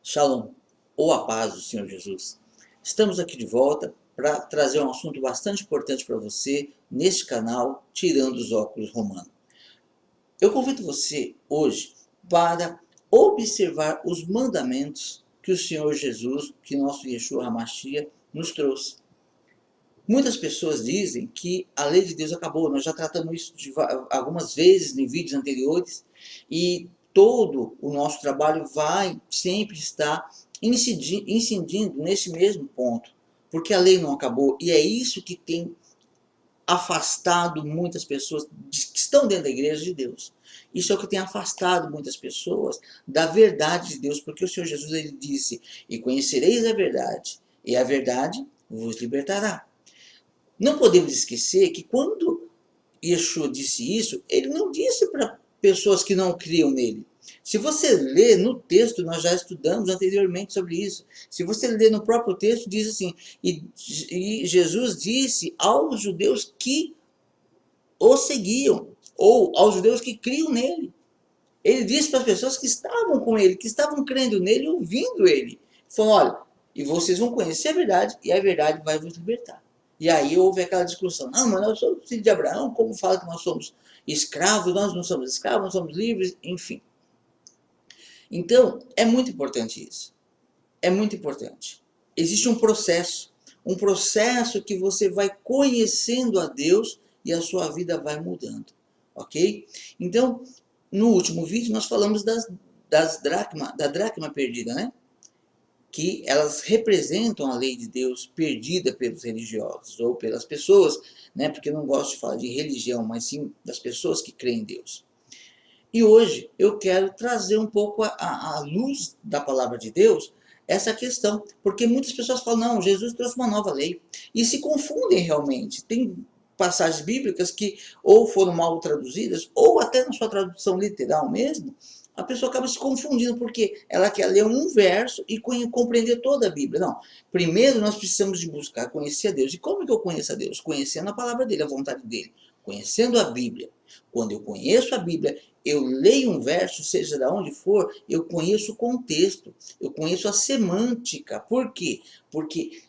Shalom, ou a paz do Senhor Jesus. Estamos aqui de volta para trazer um assunto bastante importante para você neste canal, Tirando os Óculos Romano. Eu convido você hoje para observar os mandamentos que o Senhor Jesus, que nosso Yeshua HaMashiach, nos trouxe. Muitas pessoas dizem que a lei de Deus acabou. Nós já tratamos isso algumas vezes em vídeos anteriores e todo o nosso trabalho vai sempre estar incidindo nesse mesmo ponto, porque a lei não acabou e é isso que tem afastado muitas pessoas que estão dentro da igreja de Deus. Isso é o que tem afastado muitas pessoas da verdade de Deus, porque o Senhor Jesus ele disse: "E conhecereis a verdade, e a verdade vos libertará". Não podemos esquecer que quando Yeshua disse isso, ele não disse para pessoas que não criam nele. Se você ler no texto, nós já estudamos anteriormente sobre isso. Se você ler no próprio texto, diz assim: e Jesus disse aos judeus que o seguiam, ou aos judeus que criam nele. Ele disse para as pessoas que estavam com ele, que estavam crendo nele, ouvindo ele. Falou: olha, e vocês vão conhecer a verdade, e a verdade vai vos libertar. E aí houve aquela discussão: não, mas nós somos filhos de Abraão, como fala que nós somos escravos? Nós não somos escravos, nós somos livres, enfim. Então, é muito importante isso. É muito importante. Existe um processo que você vai conhecendo a Deus e a sua vida vai mudando, ok? Então, no último vídeo nós falamos da dracma perdida, né? Que elas representam a lei de Deus perdida pelos religiosos ou pelas pessoas, né? Porque eu não gosto de falar de religião, mas sim das pessoas que creem em Deus. E hoje eu quero trazer um pouco à luz da palavra de Deus essa questão, porque muitas pessoas falam: não, Jesus trouxe uma nova lei, e se confundem realmente. Tem passagens bíblicas que ou foram mal traduzidas, ou até na sua tradução literal mesmo, a pessoa acaba se confundindo, porque ela quer ler um verso e compreender toda a Bíblia. Não, primeiro nós precisamos de buscar conhecer a Deus. E como que eu conheço a Deus? Conhecendo a palavra dele, a vontade dele, conhecendo a Bíblia. Quando eu conheço a Bíblia, eu leio um verso, seja de onde for, eu conheço o contexto, eu conheço a semântica. Por quê? Porque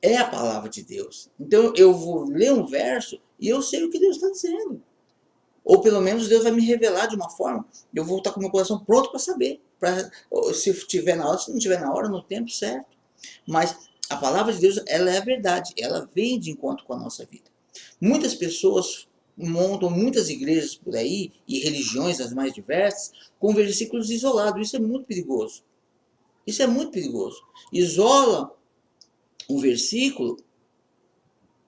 é a palavra de Deus. Então eu vou ler um verso e eu sei o que Deus está dizendo. Ou pelo menos Deus vai me revelar de uma forma, eu vou estar com o meu coração pronto para saber. Se tiver na hora, se não tiver na hora, no tempo certo. Mas a palavra de Deus, ela é a verdade, ela vem de encontro com a nossa vida. Muitas pessoas montam muitas igrejas por aí, e religiões as mais diversas, com versículos isolados. Isso é muito perigoso. Isso é muito perigoso. Isola um versículo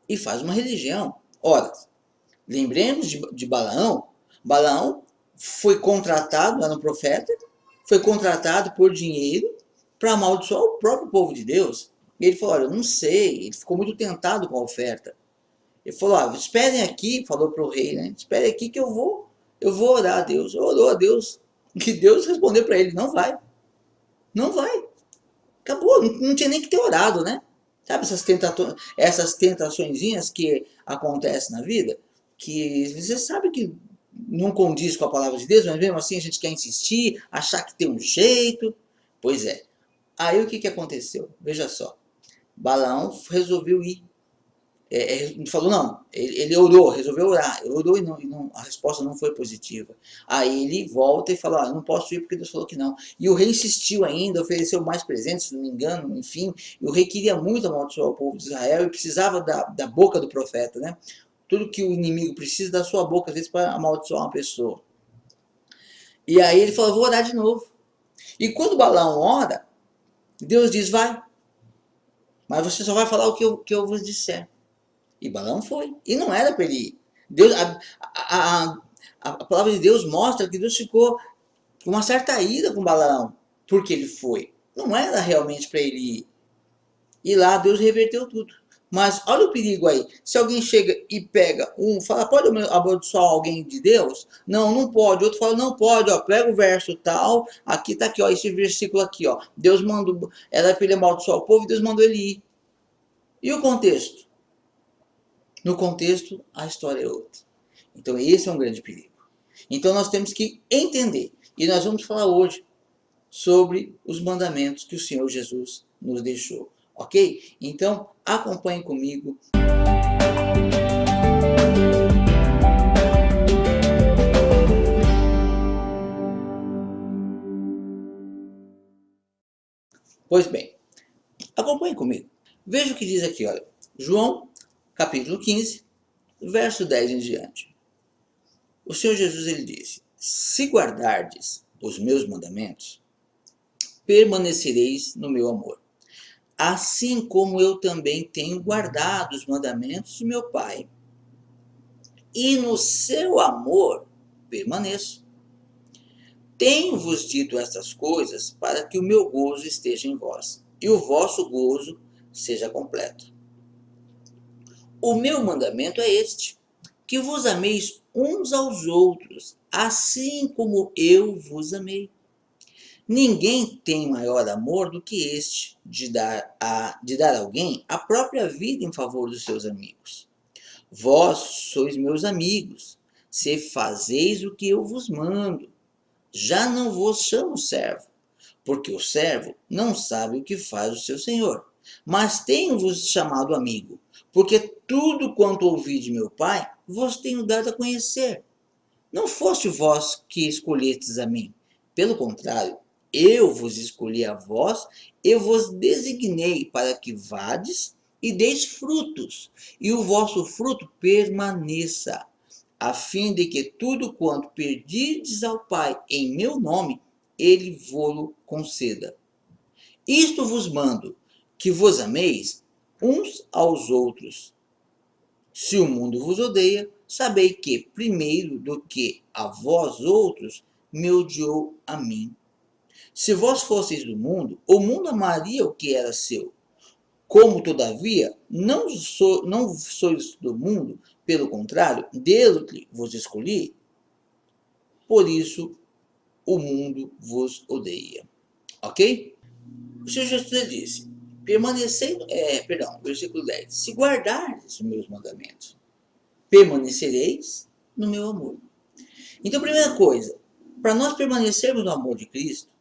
e faz uma religião. Ora, lembremos de Balaão. Balaão foi contratado, era um profeta, foi contratado por dinheiro para amaldiçoar o próprio povo de Deus. E ele falou: olha, eu não sei. Ele ficou muito tentado com a oferta. Ele falou: ah, esperem aqui, falou para o rei, né? Esperem aqui que eu vou orar a Deus. Orou a Deus. Que Deus respondeu para ele: não vai. Não vai. Acabou, não tinha nem que ter orado, né? Sabe essas tentaçõezinhas que acontecem na vida? Que você sabe que não condiz com a palavra de Deus, mas mesmo assim a gente quer insistir, achar que tem um jeito. Pois é. Aí o que aconteceu? Veja só. Balaão resolveu ir. Falou não, ele orou, resolveu orar, orou e a resposta não foi positiva. Aí ele volta e fala: não posso ir porque Deus falou que não. E o rei insistiu ainda, ofereceu mais presentes, se não me engano, enfim. E o rei queria muito amaldiçoar o povo de Israel e precisava da boca do profeta, né? Tudo que o inimigo precisa da sua boca, às vezes, para amaldiçoar uma pessoa. E aí ele falou: vou orar de novo. E quando Balaão ora, Deus diz: vai, mas você só vai falar o que eu vos disser. E Balaão foi. E não era para ele ir. Deus, a palavra de Deus mostra que Deus ficou com uma certa ira com Balaão, porque ele foi. Não era realmente para ele ir. E lá Deus reverteu tudo. Mas olha o perigo aí. Se alguém chega e pega fala: pode amaldiçoar alguém de Deus? Não, não pode. Outro fala: não pode, ó, pega o verso tal, aqui tá aqui, ó, esse versículo aqui, ó. Deus mandou, era para ele amaldiçoar o povo, Deus mandou ele ir. E o contexto? No contexto, a história é outra. Então esse é um grande perigo. Então nós temos que entender. E nós vamos falar hoje sobre os mandamentos que o Senhor Jesus nos deixou, ok? Então, acompanhe comigo. Pois bem, acompanhe comigo. Veja o que diz aqui, olha. João, capítulo 15, verso 10 em diante. O Senhor Jesus, ele disse: se guardardes os meus mandamentos, permanecereis no meu amor, assim como eu também tenho guardado os mandamentos de meu Pai, e no seu amor permaneço. Tenho-vos dito estas coisas para que o meu gozo esteja em vós, e o vosso gozo seja completo. O meu mandamento é este, que vos ameis uns aos outros, assim como eu vos amei. Ninguém tem maior amor do que este, de dar a alguém a própria vida em favor dos seus amigos. Vós sois meus amigos, se fazeis o que eu vos mando. Já não vos chamo servo, porque o servo não sabe o que faz o seu senhor. Mas tenho-vos chamado amigo, porque tudo quanto ouvi de meu Pai, vos tenho dado a conhecer. Não foste vós que escolhestes a mim. Pelo contrário, eu vos escolhi a vós, eu vos designei para que vades e deis frutos, e o vosso fruto permaneça, a fim de que tudo quanto pedirdes ao Pai em meu nome, ele vô-lo conceda. Isto vos mando, que vos ameis uns aos outros. Se o mundo vos odeia, sabei que, primeiro do que a vós outros, me odiou a mim. Se vós fosseis do mundo, o mundo amaria o que era seu. Como, todavia, não sois do mundo, pelo contrário, dele vos escolhi, por isso o mundo vos odeia. Ok? O Senhor Jesus disse, versículo 10, se guardardes os meus mandamentos, permanecereis no meu amor. Então, primeira coisa, para nós permanecermos no amor de Cristo,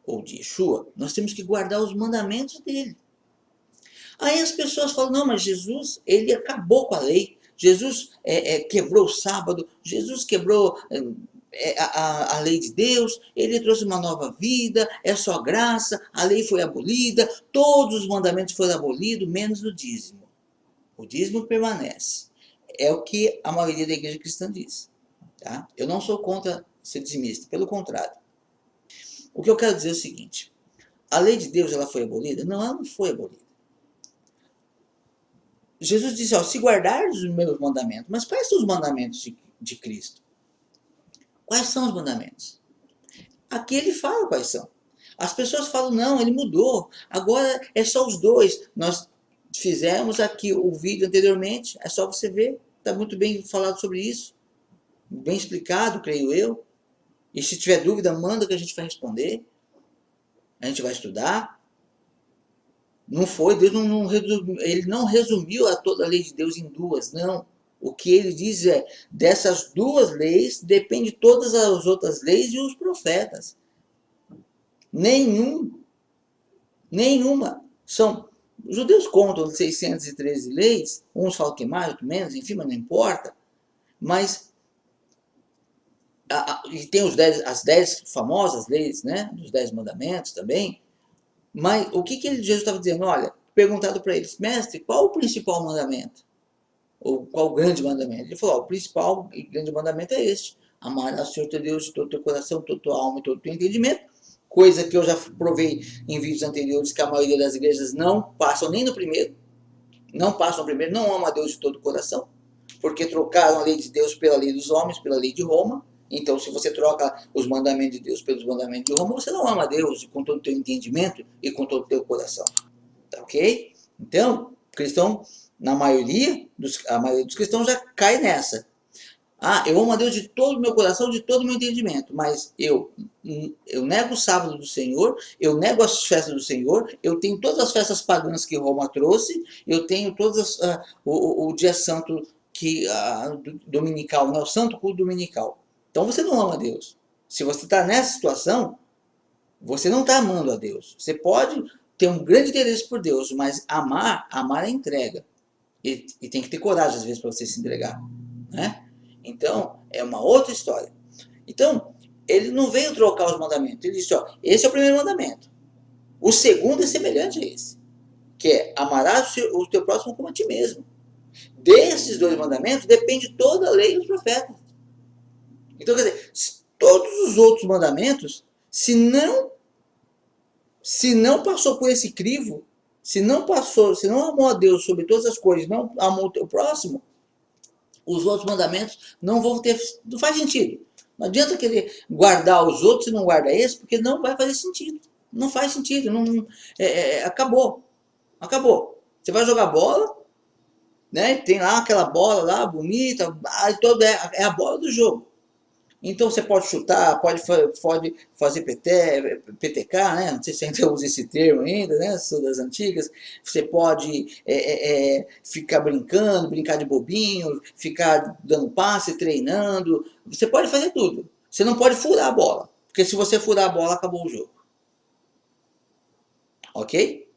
ou de Yeshua, nós temos que guardar os mandamentos dele. Aí as pessoas falam, não, mas Jesus, ele acabou com a lei, Jesus quebrou o sábado, Jesus quebrou a lei de Deus, ele trouxe uma nova vida, é só graça, a lei foi abolida, todos os mandamentos foram abolidos, menos o dízimo. O dízimo permanece. É o que a maioria da igreja cristã diz. Tá? Eu não sou contra ser dizimista, pelo contrário. O que eu quero dizer é o seguinte, a lei de Deus ela foi abolida? Não, ela não foi abolida. Jesus disse, ó, se guardares os meus mandamentos, mas quais são os mandamentos de Cristo? Quais são os mandamentos? Aqui ele fala quais são. As pessoas falam, não, ele mudou, agora é só os dois. Nós fizemos aqui o vídeo anteriormente, é só você ver, está muito bem falado sobre isso, bem explicado, creio eu. E se tiver dúvida, manda que a gente vai responder, a gente vai estudar. Não foi, Deus ele não resumiu a toda a lei de Deus em duas, não. O que ele diz é, dessas duas leis, depende todas as outras leis e os profetas. Nenhuma. Os judeus contam 613 leis, uns falam que mais, outros menos, enfim, mas não importa. Mas, e tem as 10 famosas leis, né, dos 10 mandamentos também. Mas o que Jesus estava dizendo? Olha, perguntado para eles, mestre, qual o principal mandamento? Ou qual o grande mandamento? Ele falou, o principal e grande mandamento é este. Amar ao Senhor teu Deus de todo o teu coração, toda a tua alma e todo o teu entendimento. Coisa que eu já provei em vídeos anteriores, que a maioria das igrejas não passam nem no primeiro. Não passam no primeiro, não amam a Deus de todo o coração. Porque trocaram a lei de Deus pela lei dos homens, pela lei de Roma. Então, se você troca os mandamentos de Deus pelos mandamentos de Roma, você não ama a Deus com todo o teu entendimento e com todo o teu coração. Tá ok? Então, cristão, a maioria dos cristãos já cai nessa. Ah, eu amo a Deus de todo o meu coração, de todo o meu entendimento, mas eu nego o sábado do Senhor, eu nego as festas do Senhor, eu tenho todas as festas pagãs que Roma trouxe, eu tenho todas o dia santo dominical, né, o santo culto dominical. Então você não ama a Deus. Se você está nessa situação, Você não está amando a Deus. Você pode ter um grande interesse por Deus, mas amar é entrega. E tem que ter coragem, às vezes, para você se entregar. Né? Então, é uma outra história. Então, ele não veio trocar os mandamentos. Ele disse, ó, esse é o primeiro mandamento. O segundo é semelhante a esse, que é amarás o teu próximo como a ti mesmo. Desses dois mandamentos depende toda a lei e os profetas. Então, quer dizer, todos os outros mandamentos, se não passou por esse crivo, se não amou a Deus sobre todas as coisas, não amou o teu próximo, os outros mandamentos não vão ter, não faz sentido. Não adianta querer guardar os outros e não guarda esse, porque não vai fazer sentido. Não faz sentido, acabou. Acabou. Você vai jogar bola, né? Tem lá aquela bola lá bonita, é a bola do jogo. Então você pode chutar, pode fazer PTK, né? Não sei se ainda usa esse termo ainda, né? Sou das antigas. Você pode ficar brincando, brincar de bobinho, ficar dando passe, treinando. Você pode fazer tudo. Você não pode furar a bola, porque se você furar a bola, acabou o jogo. Ok?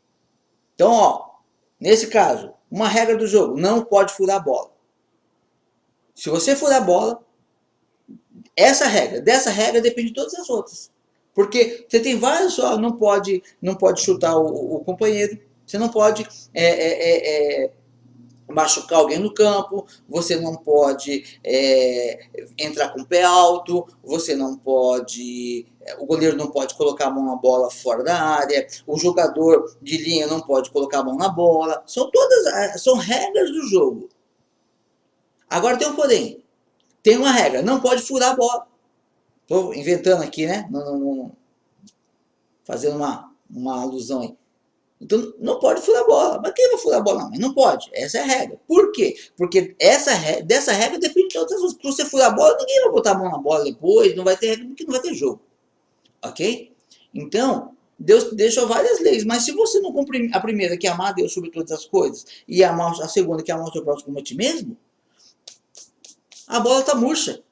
Então, ó, nesse caso, uma regra do jogo, não pode furar a bola. Se você furar a bola, dessa regra depende de todas as outras. Porque você tem vários, não pode chutar o companheiro, você não pode machucar alguém no campo, você não pode entrar com o pé alto, você não pode, o goleiro não pode colocar a mão na bola fora da área, o jogador de linha não pode colocar a mão na bola, são regras do jogo. Agora tem um porém, tem uma regra, não pode furar a bola. Estou inventando aqui, né? Fazendo uma alusão aí. Então, não pode furar a bola. Mas quem vai furar a bola? Não, mas não pode. Essa é a regra. Por quê? Porque dessa regra depende de outras coisas. Se você furar a bola, ninguém vai botar a mão na bola depois. Não vai ter regra, porque não vai ter jogo. Ok? Então, Deus deixou várias leis. Mas se você não cumprir a primeira, que é amar a Deus sobre todas as coisas, e amar a segunda, que é amar o seu próximo como a ti mesmo, a bola está murcha.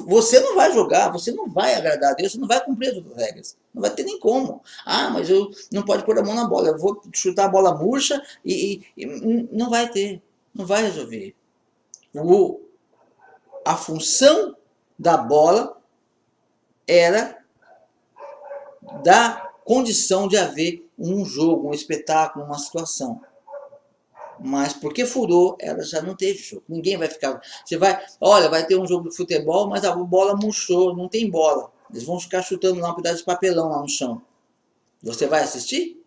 Você não vai jogar, você não vai agradar a Deus, você não vai cumprir as outras regras. Não vai ter nem como. Ah, mas eu não pode pôr a mão na bola, eu vou chutar a bola murcha e não vai ter. Não vai resolver. A função da bola era da condição de haver um jogo, um espetáculo, uma situação. Mas porque furou, ela já não teve jogo. Ninguém vai ficar. Vai ter um jogo de futebol, mas a bola murchou, não tem bola. Eles vão ficar chutando lá um pedaço de papelão lá no chão. Você vai assistir?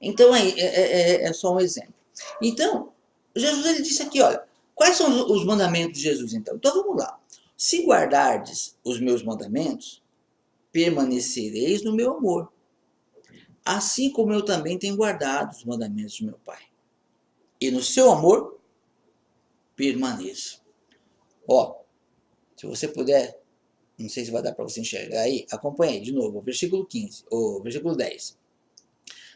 Então é só um exemplo. Então, Jesus ele disse aqui, olha, quais são os mandamentos de Jesus então? Então vamos lá. Se guardardes os meus mandamentos, permanecereis no meu amor. Assim como eu também tenho guardado os mandamentos de meu Pai. E no seu amor, permaneço. Ó, se você puder, não sei se vai dar para você enxergar aí, acompanhe de novo, o versículo 15, o versículo 10.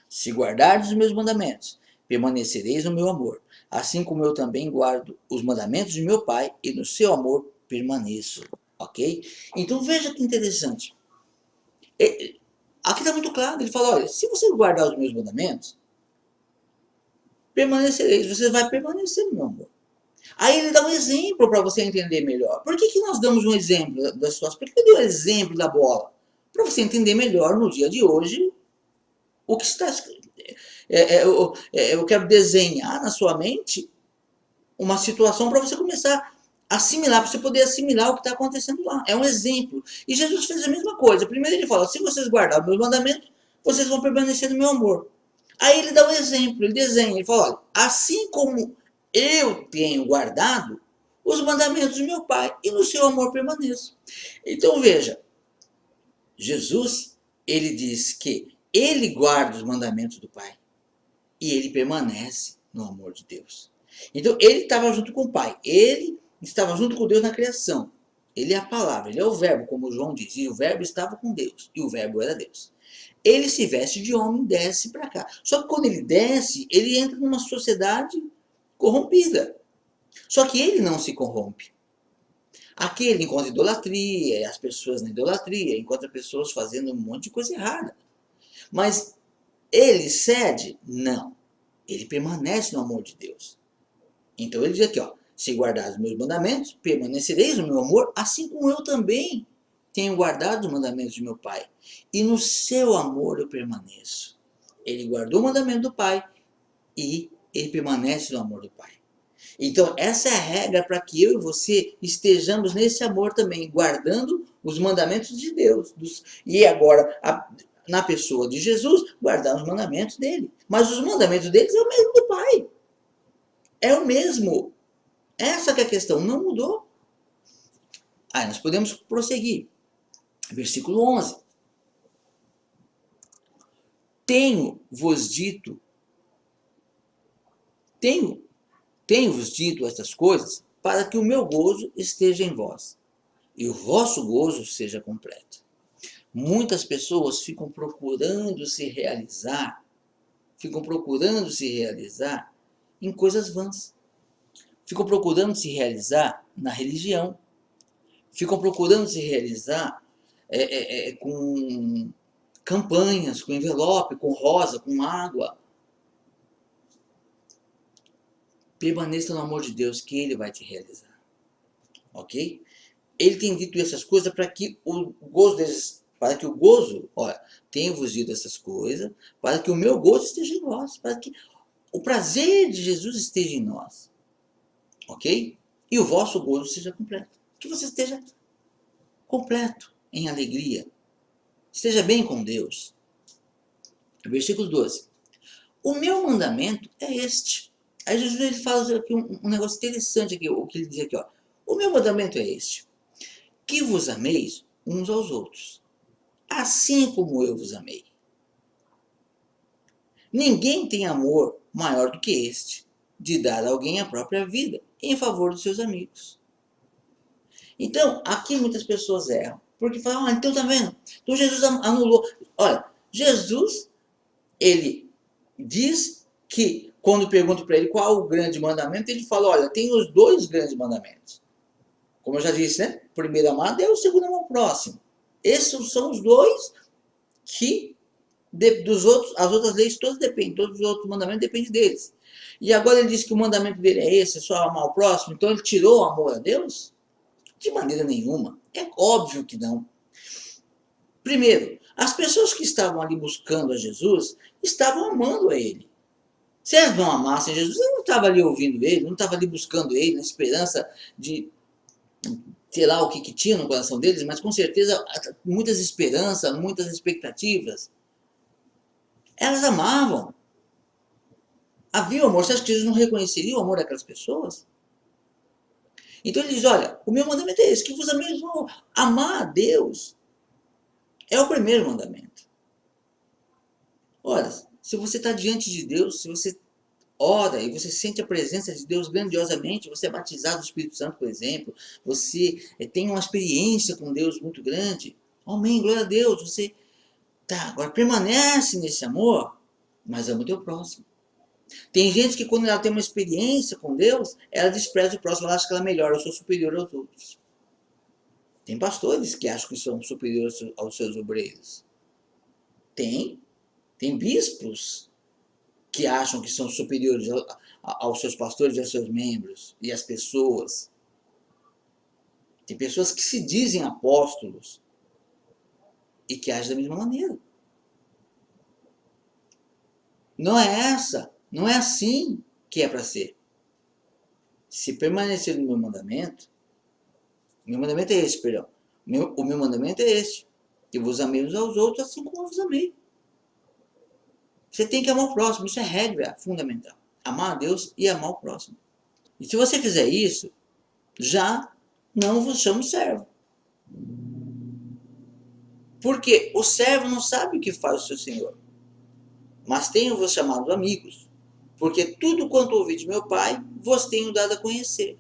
Se guardardes os meus mandamentos, permanecereis no meu amor. Assim como eu também guardo os mandamentos de meu Pai, e no seu amor permaneço. Ok? Então veja que interessante. Aqui está muito claro, ele fala, olha, se você guardar os meus mandamentos, permanecereis, você vai permanecer no meu amor. Aí ele dá um exemplo para você entender melhor. Por que nós damos um exemplo da situação? Por que eu dei um exemplo da bola? Para você entender melhor no dia de hoje o que está escrito. Eu quero desenhar na sua mente uma situação para você começar a assimilar, para você poder assimilar o que está acontecendo lá. É um exemplo. E Jesus fez a mesma coisa. Primeiro ele fala, se vocês guardarem os meus mandamentos, vocês vão permanecer no meu amor. Aí ele dá um exemplo, ele desenha, ele fala, olha, assim como eu tenho guardado os mandamentos do meu Pai, e no seu amor permaneço. Então veja, Jesus, ele diz que ele guarda os mandamentos do Pai, e ele permanece no amor de Deus. Então ele estava junto com o Pai, ele estava junto com Deus na criação. Ele é a palavra, ele é o verbo, como João diz, e o verbo estava com Deus, e o verbo era Deus. Ele se veste de homem e desce para cá. Só que quando ele desce, ele entra numa sociedade corrompida. Só que ele não se corrompe. Aqui ele encontra idolatria, as pessoas na idolatria, encontra pessoas fazendo um monte de coisa errada. Mas ele cede? Não. Ele permanece no amor de Deus. Então ele diz aqui, ó, se guardares os meus mandamentos, permanecereis no meu amor, assim como eu também tenho guardado os mandamentos de meu Pai. E no seu amor eu permaneço. Ele guardou o mandamento do Pai e ele permanece no amor do Pai. Então, essa é a regra para que eu e você estejamos nesse amor também, guardando os mandamentos de Deus. E agora, na pessoa de Jesus, guardar os mandamentos dele. Mas os mandamentos deles é o mesmo do Pai. É o mesmo. Essa que é a questão, não mudou. Aí nós podemos prosseguir. Versículo 11. Tenho-vos dito estas coisas para que o meu gozo esteja em vós e o vosso gozo seja completo. Muitas pessoas ficam procurando se realizar em coisas vãs. Ficam procurando se realizar na religião. Ficam procurando se realizar com campanhas, com envelope, com rosa, com água. Permaneça no amor de Deus que Ele vai te realizar. Ok? Ele tem dito essas coisas para que o gozo, olha, tenho-vos dito essas coisas, para que o meu gozo esteja em vós, para que o prazer de Jesus esteja em nós. Ok? E o vosso gozo seja completo. Que você esteja completo em alegria. Esteja bem com Deus. Versículo 12. O meu mandamento é este. Aí Jesus ele fala aqui um negócio interessante aqui, o que ele diz aqui, ó. O meu mandamento é este: que vos ameis uns aos outros, assim como eu vos amei. Ninguém tem amor maior do que este, de dar a alguém a própria vida em favor dos seus amigos. Então, aqui muitas pessoas erram, porque falam, então tá vendo? Então Jesus anulou. Olha, Jesus, ele diz que, quando pergunto para ele qual o grande mandamento, ele fala, olha, tem os dois grandes mandamentos. Como eu já disse, né? Primeiro amar a Deus, segundo amar o próximo. Esses são os dois que as outras leis todas dependem, todos os outros mandamentos dependem deles. E agora ele diz que o mandamento dele é esse, é só amar o próximo, então ele tirou o amor a Deus? De maneira nenhuma. É óbvio que não. Primeiro, as pessoas que estavam ali buscando a Jesus estavam amando a ele. Se elas não amassem Jesus, elas não estavam ali ouvindo ele, não estavam ali buscando ele, na esperança de, sei lá o que tinha no coração deles, mas com certeza muitas esperanças, muitas expectativas. Elas amavam. Havia amor. Você acha que Jesus não reconheceria o amor daquelas pessoas? Então ele diz, olha, o meu mandamento é esse, que vos ameis. Amar a Deus é o primeiro mandamento. Ora, se você está diante de Deus, se você ora e você sente a presença de Deus grandiosamente, você é batizado do Espírito Santo, por exemplo, você tem uma experiência com Deus muito grande, amém, glória a Deus, você agora permanece nesse amor, mas ama o teu próximo. Tem gente que quando ela tem uma experiência com Deus, ela despreza o próximo, ela acha que ela é melhor, eu sou superior aos outros. Tem pastores que acham que são superiores aos seus obreiros. Tem bispos que acham que são superiores aos seus pastores e aos seus membros e às pessoas. Tem pessoas que se dizem apóstolos e que agem da mesma maneira. Não é assim que é para ser. Se permanecer no meu mandamento é este, perdão. O meu mandamento é este, que vos amei uns aos outros assim como eu vos amei. Você tem que amar o próximo, isso é regra fundamental. Amar a Deus e amar o próximo. E se você fizer isso, já não vos chamo servo. Porque o servo não sabe o que faz o seu senhor. Mas tenho-vos chamado amigos, porque tudo quanto ouvi de meu Pai, vos tenho dado a conhecer.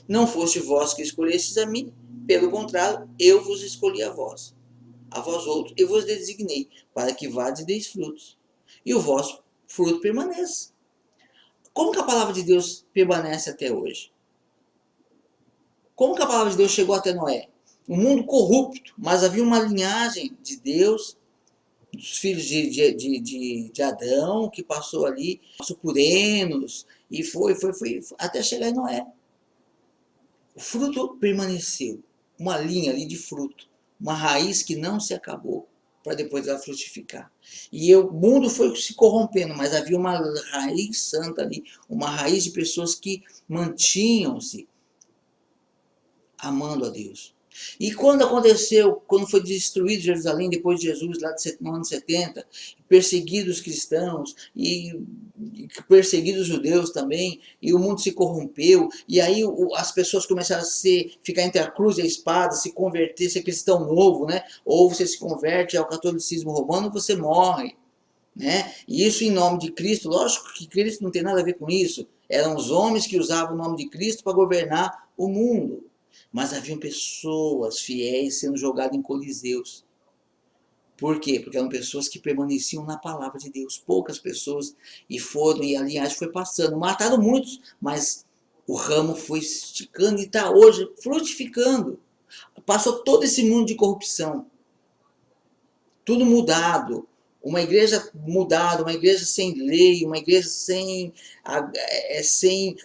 Não foste vós que escolhestes a mim, pelo contrário, eu vos escolhi a vós outros, e vos designei, para que vades e deis frutos, e o vosso fruto permaneça. Como que a palavra de Deus permanece até hoje? Como que a palavra de Deus chegou até Noé? Um mundo corrupto, mas havia uma linhagem de Deus, dos filhos de Adão, que passou ali, passou por Enos, e foi, até chegar em Noé. O fruto permaneceu, uma linha ali de fruto, uma raiz que não se acabou, para depois ela frutificar. E o mundo foi se corrompendo, mas havia uma raiz santa ali, uma raiz de pessoas que mantinham-se amando a Deus. E quando aconteceu, quando foi destruído Jerusalém, depois de Jesus, lá no ano 70, perseguidos os cristãos, e perseguidos os judeus também, e o mundo se corrompeu, e aí as pessoas começaram a ficar entre a cruz e a espada, se converter, ser cristão novo, né? Ou você se converte ao catolicismo romano, ou você morre. Né? E isso em nome de Cristo. Lógico que Cristo não tem nada a ver com isso. Eram os homens que usavam o nome de Cristo para governar o mundo. Mas haviam pessoas fiéis sendo jogadas em coliseus. Por quê? Porque eram pessoas que permaneciam na palavra de Deus. Poucas pessoas, e a linhagem foi passando. Mataram muitos, mas o ramo foi esticando e está hoje frutificando. Passou todo esse mundo de corrupção. Tudo mudado. Uma igreja mudada, uma igreja sem lei, uma igreja sem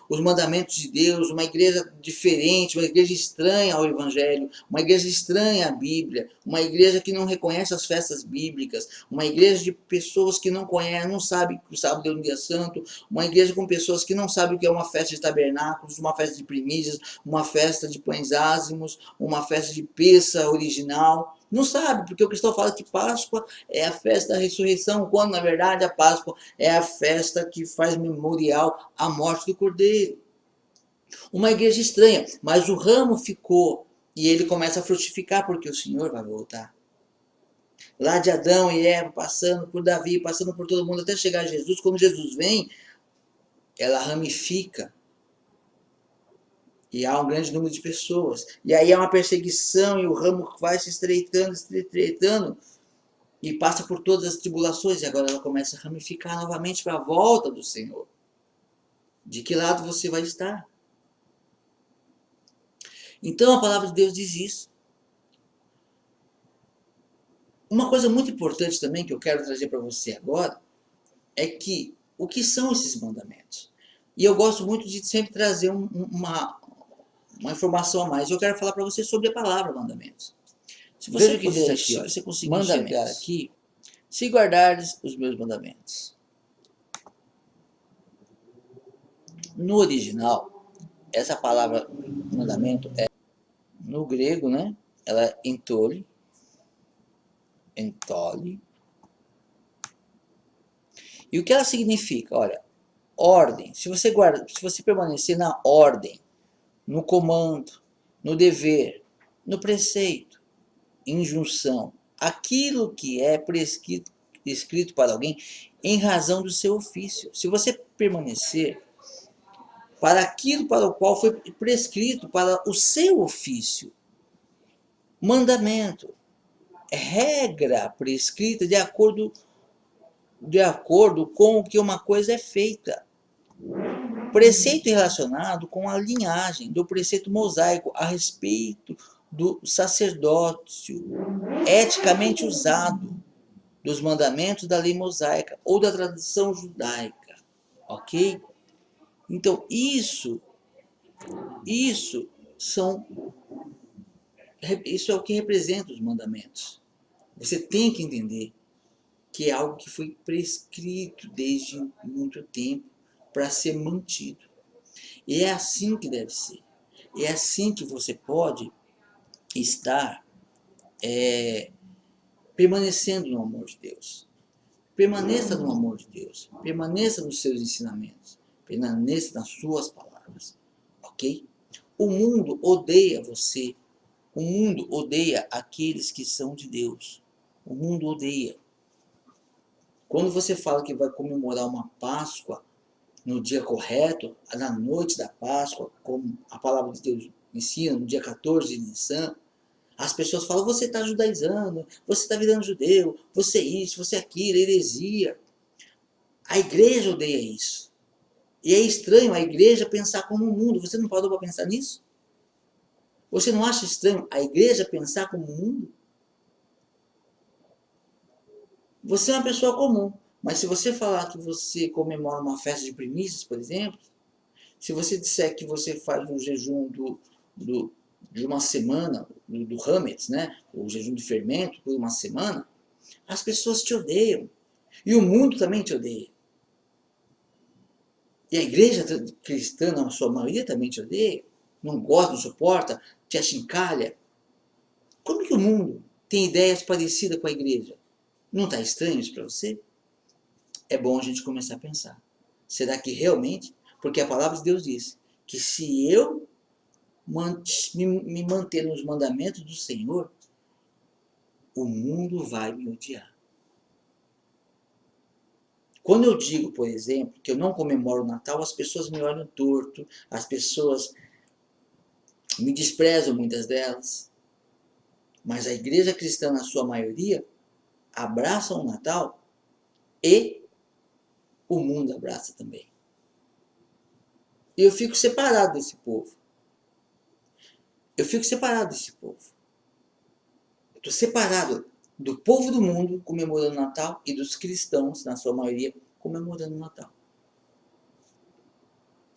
os mandamentos de Deus, uma igreja diferente, uma igreja estranha ao Evangelho, uma igreja estranha à Bíblia, uma igreja que não reconhece as festas bíblicas, uma igreja de pessoas que não conhecem, não sabem que o sábado é um dia santo, uma igreja com pessoas que não sabem o que é uma festa de tabernáculos, uma festa de primícias, uma festa de pães ázimos, uma festa de peça original. Não sabe, porque o cristão fala que Páscoa é a festa da ressurreição, quando na verdade a Páscoa é a festa que faz memorial à morte do Cordeiro. Uma igreja estranha, mas o ramo ficou e ele começa a frutificar porque o Senhor vai voltar. Lá de Adão e Eva, passando por Davi, passando por todo mundo até chegar a Jesus, quando Jesus vem, ela ramifica. E há um grande número de pessoas. E aí há uma perseguição e o ramo vai se estreitando e passa por todas as tribulações. E agora ela começa a ramificar novamente para a volta do Senhor. De que lado você vai estar? Então a palavra de Deus diz isso. Uma coisa muito importante também que eu quero trazer para você agora é que o que são esses mandamentos? E eu gosto muito de sempre trazer uma informação a mais. Eu quero falar para você sobre a palavra mandamentos. Se você puder aqui, se você conseguir enxergar aqui, se guardares os meus mandamentos. No original, essa palavra mandamento é no grego, né? Ela é entole. E o que ela significa? Olha, ordem. Se você permanecer na ordem, no comando, no dever, no preceito, injunção, aquilo que é prescrito para alguém em razão do seu ofício. Se você permanecer para aquilo para o qual foi prescrito para o seu ofício, mandamento, regra prescrita de acordo com o que uma coisa é feita. Preceito relacionado com a linhagem do preceito mosaico a respeito do sacerdócio eticamente usado, dos mandamentos da lei mosaica ou da tradição judaica, ok? Então isso é o que representa os mandamentos. Você tem que entender que é algo que foi prescrito desde muito tempo para ser mantido. E é assim que deve ser. É assim que você pode estar permanecendo no amor de Deus. Permaneça no amor de Deus. Permaneça nos seus ensinamentos. Permaneça nas suas palavras. Ok? O mundo odeia você. O mundo odeia aqueles que são de Deus. O mundo odeia. Quando você fala que vai comemorar uma Páscoa no dia correto, na noite da Páscoa, como a palavra de Deus ensina, no dia 14 de Nissan, as pessoas falam, você está judaizando, você está virando judeu, você é isso, você é aquilo, heresia. A igreja odeia isso. E é estranho a igreja pensar como o mundo. Você não parou para pensar nisso? Você não acha estranho a igreja pensar como o mundo? Você é uma pessoa comum, mas se você falar que você comemora uma festa de primícias, por exemplo, se você disser que você faz um jejum do, de uma semana, do Hametz, né? O jejum de fermento por uma semana, as pessoas te odeiam. E o mundo também te odeia. E a igreja cristã, na sua maioria, também te odeia. Não gosta, não suporta, te achincalha. Como que o mundo tem ideias parecidas com a igreja? Não está estranho isso para você? É bom a gente começar a pensar. Será que realmente? Porque a palavra de Deus diz que se eu me manter nos mandamentos do Senhor, o mundo vai me odiar. Quando eu digo, por exemplo, que eu não comemoro o Natal, as pessoas me olham torto, as pessoas me desprezam, muitas delas. Mas a igreja cristã, na sua maioria, abraça o Natal e o mundo abraça também. E eu fico separado desse povo. Eu fico separado desse povo. Eu estou separado do povo do mundo comemorando o Natal e dos cristãos, na sua maioria, comemorando o Natal.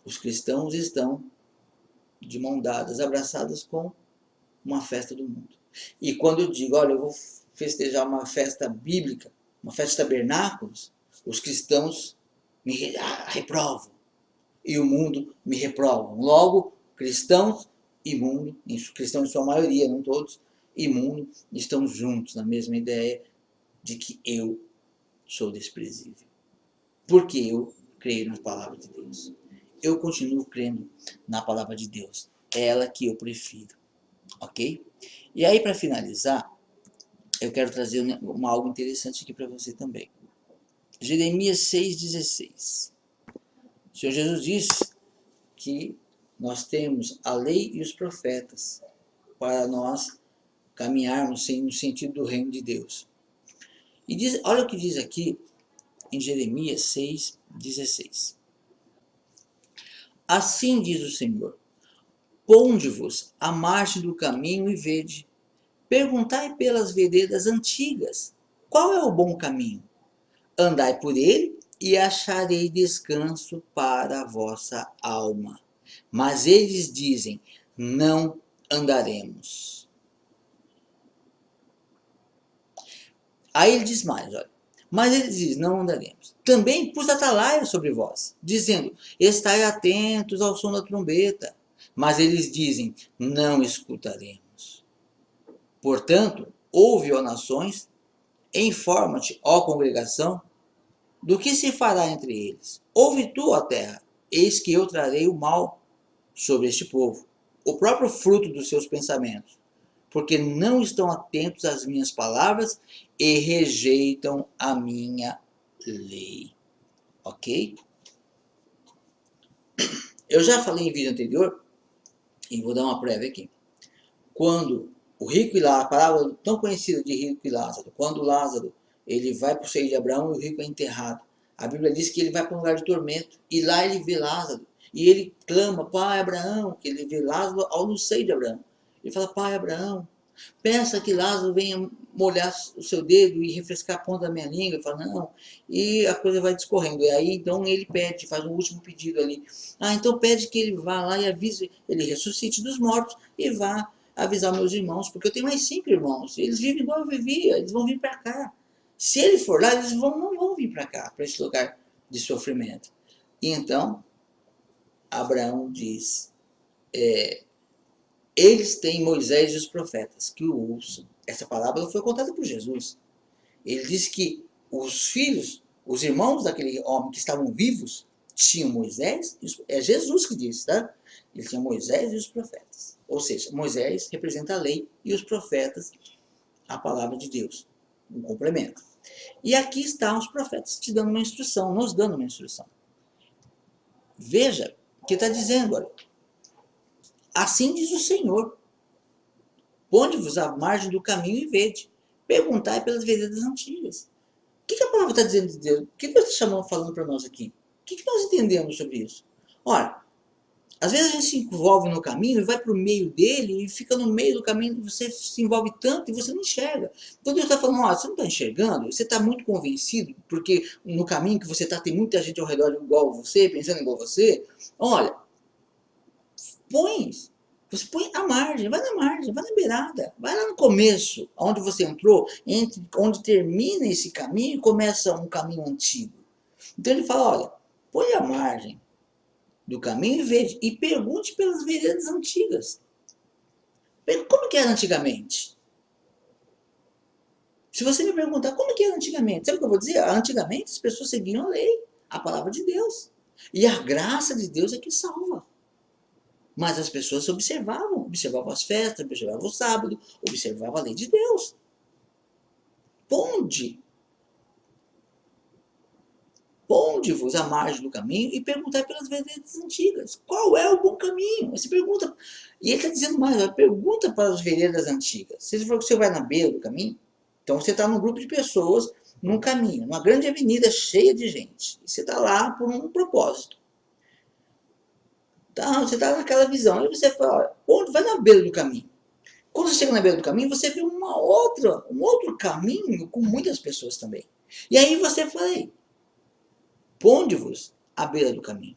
Os cristãos estão de mão dadas, abraçadas com uma festa do mundo. E quando eu digo, olha, eu vou festejar uma festa bíblica, uma festa de tabernáculos, os cristãos me reprovam e o mundo me reprovam. Logo, cristãos e mundo, cristãos em sua maioria, não todos, e mundo estão juntos na mesma ideia de que eu sou desprezível. Porque eu creio na palavra de Deus. Eu continuo crendo na palavra de Deus. É ela que eu prefiro. Ok? E aí, para finalizar, eu quero trazer algo interessante aqui para você também. Jeremias 6,16. O Senhor Jesus diz que nós temos a lei e os profetas para nós caminharmos no sentido do reino de Deus. E diz, olha o que diz aqui em Jeremias 6,16. Assim diz o Senhor: ponde-vos à margem do caminho e vede. Perguntai pelas veredas antigas, qual é o bom caminho? Andai por ele e acharei descanso para a vossa alma. Mas eles dizem, não andaremos. Aí ele diz mais, olha. Mas eles dizem, não andaremos. Também pus atalaia sobre vós, dizendo, estai atentos ao som da trombeta. Mas eles dizem, não escutaremos. Portanto, ouve, ó nações, informa-te, ó congregação, do que se fará entre eles. Ouve tu, ó terra, eis que eu trarei o mal sobre este povo, o próprio fruto dos seus pensamentos, porque não estão atentos às minhas palavras e rejeitam a minha lei. Ok? Eu já falei em vídeo anterior, e vou dar uma prévia aqui. Quando o rico e Lázaro, a palavra tão conhecida de rico e Lázaro, quando Lázaro ele vai para o seio de Abraão e o rico é enterrado, a Bíblia diz que ele vai para um lugar de tormento, e lá ele vê Lázaro, e ele clama, pai Abraão, que ele vê Lázaro no seio de Abraão. Ele fala, pai Abraão, peça que Lázaro venha molhar o seu dedo e refrescar a ponta da minha língua. Ele fala, não, e a coisa vai discorrendo. E aí, então, ele pede, faz um último pedido ali. Então pede que ele vá lá e avise, ele ressuscite dos mortos e vá avisar meus irmãos, porque eu tenho mais 5 irmãos, eles vivem igual eu vivia, eles vão vir para cá. Se ele for lá, eles não vão vir para cá, para esse lugar de sofrimento. E então, Abraão diz, eles têm Moisés e os profetas que o ouçam. Essa palavra foi contada por Jesus. Ele disse que os filhos, os irmãos daquele homem que estavam vivos, tinham Moisés, é Jesus que disse, tá? Ele tinha Moisés e os profetas. Ou seja, Moisés representa a lei e os profetas a palavra de Deus. Um complemento. E aqui estão os profetas te dando uma instrução, nos dando uma instrução. Veja o que está dizendo, olha. Assim diz o Senhor. Ponde-vos à margem do caminho e vede. Perguntai pelas veredas antigas. O que a palavra está dizendo de Deus? O que Deus está falando para nós aqui? O que nós entendemos sobre isso? Olha, Às vezes a gente se envolve no caminho e vai para o meio dele e fica no meio do caminho, você se envolve tanto e você não enxerga. Então Deus está falando, ó, você não está enxergando, você está muito convencido, porque no caminho que você está tem muita gente ao redor igual você, pensando igual você. Olha, você põe à margem, vai na beirada, vai lá no começo, onde você entrou, onde termina esse caminho e começa um caminho antigo. Então ele fala, olha, põe à margem do caminho e veja, e pergunte pelas veredas antigas. Como que era antigamente? Se você me perguntar como que era antigamente, sabe o que eu vou dizer? Antigamente as pessoas seguiam a lei, a palavra de Deus. E a graça de Deus é que salva. Mas as pessoas observavam as festas, observavam o sábado, observavam a lei de Deus. Ponde-vos à margem do caminho e perguntai pelas veredas antigas. Qual é o bom caminho? Você pergunta. E ele está dizendo mais, pergunta para as veredas antigas. Se você for que você vai na beira do caminho, então você está num grupo de pessoas, num caminho, numa grande avenida cheia de gente. E você está lá por um propósito. Tá, você está naquela visão. Aí você fala, onde vai na beira do caminho? Quando você chega na beira do caminho, você vê um outro caminho com muitas pessoas também. E aí você fala, ponde-vos à beira do caminho.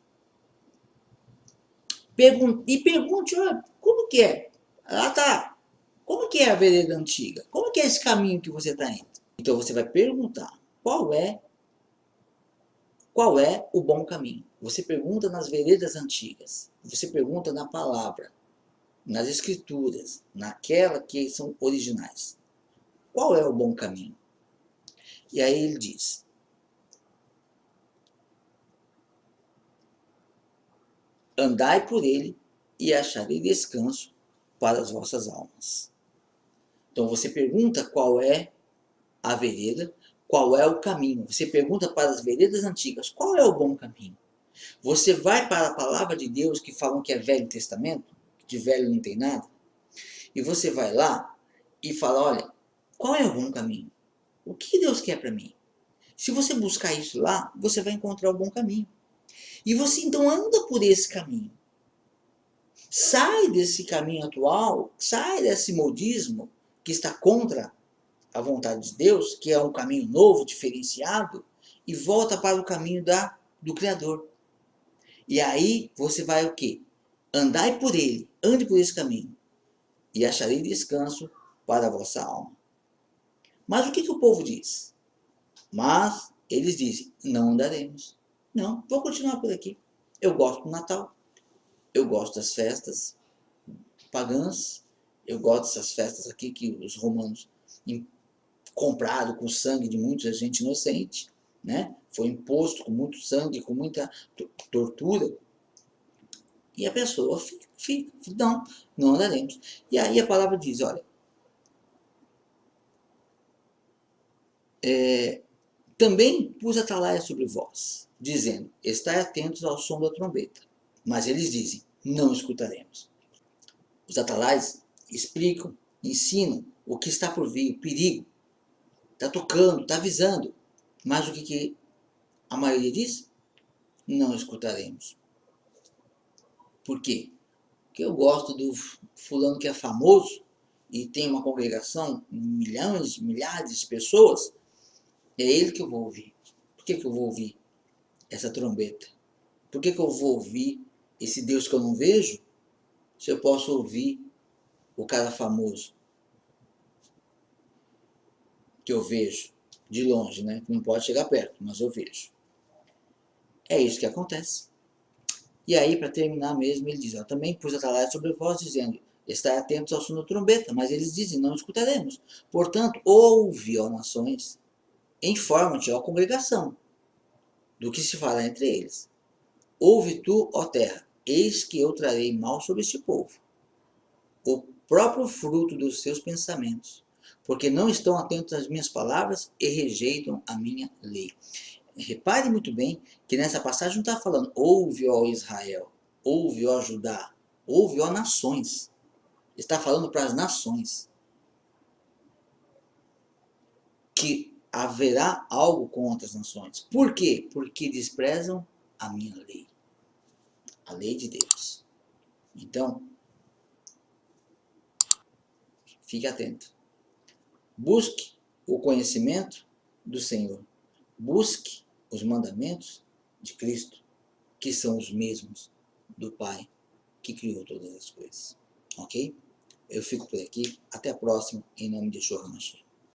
Pergunte, olha, como que é? Ah, tá. Como que é a vereda antiga? Como que é esse caminho que você está indo? Então você vai perguntar, qual é o bom caminho? Você pergunta nas veredas antigas. Você pergunta na palavra, nas escrituras, naquela que são originais. Qual é o bom caminho? E aí ele diz, andai por ele e acharei descanso para as vossas almas. Então você pergunta qual é a vereda, qual é o caminho. Você pergunta para as veredas antigas, qual é o bom caminho? Você vai para a palavra de Deus, que falam que é Velho Testamento, que de velho não tem nada, e você vai lá e fala, olha, qual é o bom caminho? O que Deus quer para mim? Se você buscar isso lá, você vai encontrar o bom caminho. E você então anda por esse caminho. Sai desse caminho atual, sai desse modismo que está contra a vontade de Deus, que é um caminho novo, diferenciado, e volta para o caminho do Criador. E aí você vai o quê? Andai por ele, ande por esse caminho, e acharei descanso para a vossa alma. Mas o que o povo diz? Mas eles dizem, não andaremos. Não, vou continuar por aqui. Eu gosto do Natal, eu gosto das festas pagãs, eu gosto dessas festas aqui que os romanos compraram com sangue de muita gente inocente, né? Foi imposto com muito sangue, com muita tortura. E a pessoa fica, não andaremos. E aí a palavra diz, olha, também pus atalaia sobre vós, dizendo, estai atentos ao som da trombeta. Mas eles dizem, não escutaremos. Os atalaias explicam, ensinam o que está por vir, o perigo. Está tocando, está avisando. Mas o que a maioria diz? Não escutaremos. Por quê? Porque eu gosto do fulano que é famoso e tem uma congregação, milhões, milhares de pessoas, é ele que eu vou ouvir. Por que eu vou ouvir essa trombeta? Por que eu vou ouvir esse Deus que eu não vejo, se eu posso ouvir o cara famoso que eu vejo de longe, né? Não pode chegar perto, mas eu vejo. É isso que acontece. E aí, para terminar mesmo, ele diz, também pus atalaia sobre vós, dizendo, estai atentos ao som da trombeta, mas eles dizem, não escutaremos. Portanto, ouve, ó nações, informa-te, ó congregação, do que se fala entre eles. Ouve tu, ó terra, eis que eu trarei mal sobre este povo, o próprio fruto dos seus pensamentos, porque não estão atentos às minhas palavras e rejeitam a minha lei. Repare muito bem que nessa passagem não está falando ouve, ó Israel, ouve, ó Judá, ouve, ó nações. Está falando para as nações que haverá algo contra as nações. Por quê? Porque desprezam a minha lei, a lei de Deus. Então, fique atento. Busque o conhecimento do Senhor. Busque os mandamentos de Cristo, que são os mesmos do Pai que criou todas as coisas. Ok? Eu fico por aqui. Até a próxima, em nome de Yeshua HaMashiach.